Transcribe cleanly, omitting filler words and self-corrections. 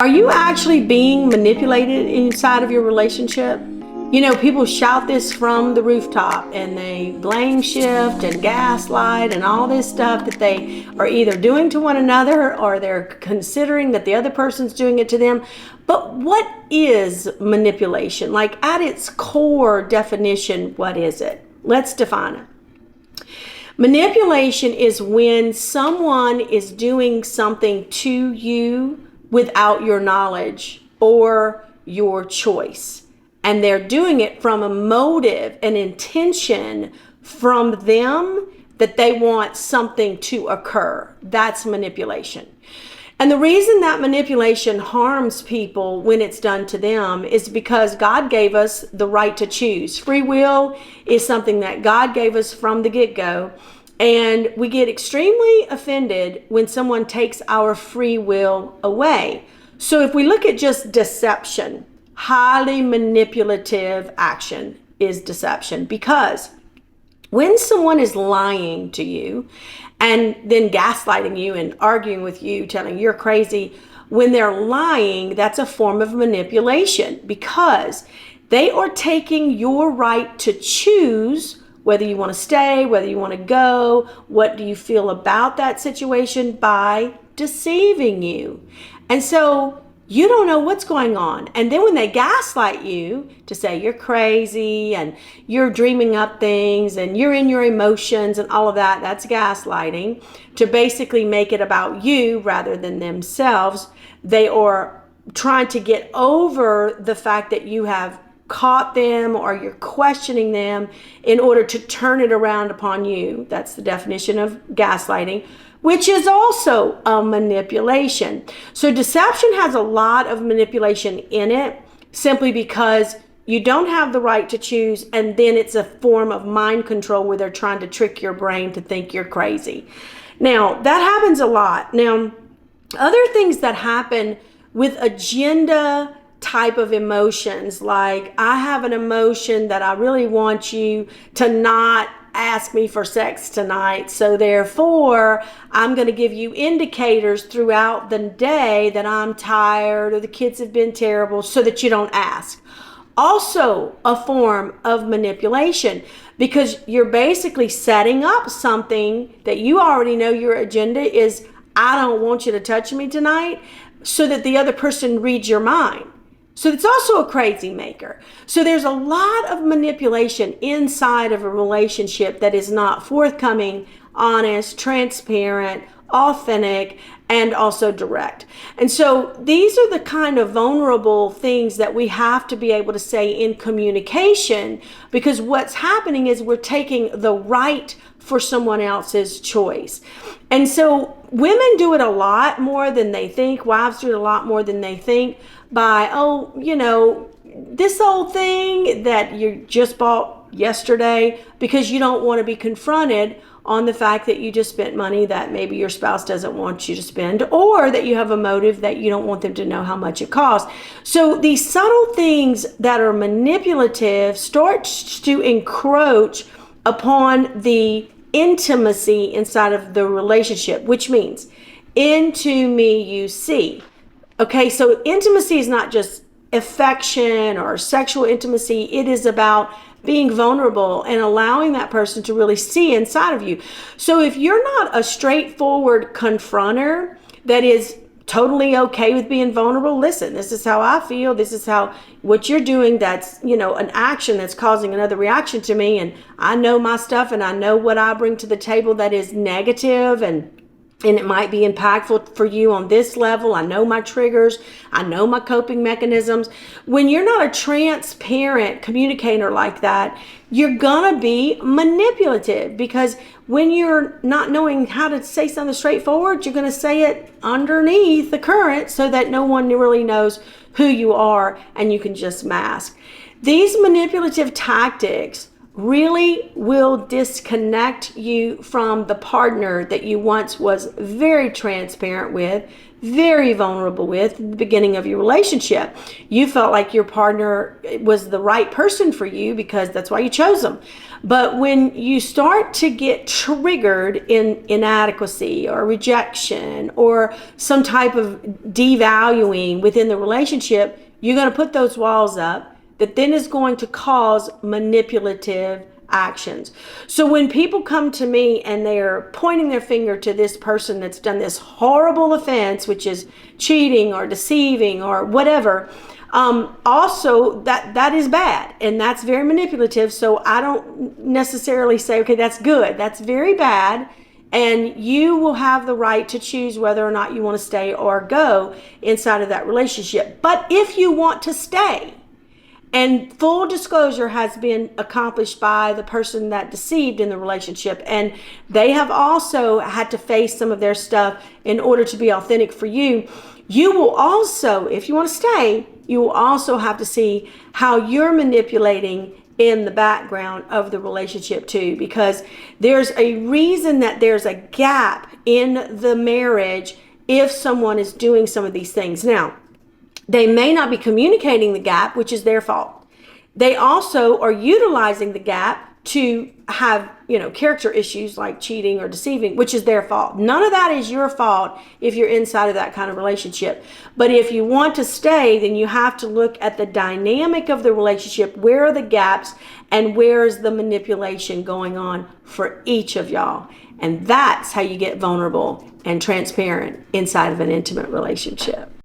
Are you actually being manipulated inside of your relationship? You know, people shout this from the rooftop and they blame shift and gaslight and all this stuff that they are either doing to one another or they're considering that the other person's doing it to them. But what is manipulation? Like, at its core definition, what is it? Let's define it. Manipulation is when someone is doing something to you without your knowledge or your choice. And they're doing it from a motive, an intention from them that they want something to occur. That's manipulation. And the reason that manipulation harms people when it's done to them is because God gave us the right to choose. Free will is something that God gave us from the get-go. And we get extremely offended when someone takes our free will away. So if we look at just deception, highly manipulative action is deception, because when someone is lying to you and then gaslighting you and arguing with you, telling you're crazy, when they're lying, that's a form of manipulation, because they are taking your right to choose whether you want to stay, whether you want to go, what do you feel about that situation, by deceiving you. And so you don't know what's going on. And then when they gaslight you to say you're crazy and you're dreaming up things and you're in your emotions and all of that, that's gaslighting, to basically make it about you rather than themselves. They are trying to get over the fact that you have caught them or you're questioning them in order to turn it around upon you. That's the definition of gaslighting, which is also a manipulation. So deception has a lot of manipulation in it, simply because you don't have the right to choose, and then it's a form of mind control where they're trying to trick your brain to think you're crazy. Now, that happens a lot. Now, other things that happen with agenda type of emotions, like I have an emotion that I really want you to not ask me for sex tonight, so therefore I'm going to give you indicators throughout the day that I'm tired or the kids have been terrible so that you don't ask. Also a form of manipulation, because you're basically setting up something that you already know your agenda is, I don't want you to touch me tonight, so that the other person reads your mind. So it's also a crazy maker. So there's a lot of manipulation inside of a relationship that is not forthcoming, honest, transparent, authentic, and also direct. And so these are the kind of vulnerable things that we have to be able to say in communication, because what's happening is we're taking the right for someone else's choice. And so women do it a lot more than they think. Wives do it a lot more than they think, by, oh, you know, this old thing that you just bought yesterday, because you don't want to be confronted on the fact that you just spent money that maybe your spouse doesn't want you to spend, or that you have a motive that you don't want them to know how much it costs. So these subtle things that are manipulative start to encroach upon the intimacy inside of the relationship, which means into me you see. Okay, so intimacy is not just affection or sexual intimacy. It is about being vulnerable and allowing that person to really see inside of you. So if you're not a straightforward confronter that is totally okay with being vulnerable, listen, this is how I feel. This is how what you're doing, that's, you know, an action that's causing another reaction to me. And I know my stuff and I know what I bring to the table that is negative, and it might be impactful for you on this level. I know my triggers. I know my coping mechanisms. When you're not a transparent communicator like that, you're going to be manipulative, because when you're not knowing how to say something straightforward, you're going to say it underneath the current so that no one really knows who you are and you can just mask. These manipulative tactics really will disconnect you from the partner that you once was very transparent with, very vulnerable with at the beginning of your relationship. You felt like your partner was the right person for you because that's why you chose them. But when you start to get triggered in inadequacy or rejection or some type of devaluing within the relationship, you're going to put those walls up that then is going to cause manipulative actions. So when people come to me and they're pointing their finger to this person that's done this horrible offense, which is cheating or deceiving or whatever, also that is bad and that's very manipulative. So I don't necessarily say, okay, that's good. That's very bad. And you will have the right to choose whether or not you want to stay or go inside of that relationship. But if you want to stay, and full disclosure has been accomplished by the person that deceived in the relationship, and they have also had to face some of their stuff in order to be authentic for you, you will also, if you want to stay, you will also have to see how you're manipulating in the background of the relationship too, because there's a reason that there's a gap in the marriage if someone is doing some of these things. Now, they may not be communicating the gap, which is their fault. They also are utilizing the gap to have, character issues like cheating or deceiving, which is their fault. None of that is your fault if you're inside of that kind of relationship. But if you want to stay, then you have to look at the dynamic of the relationship. Where are the gaps and where is the manipulation going on for each of y'all? And that's how you get vulnerable and transparent inside of an intimate relationship.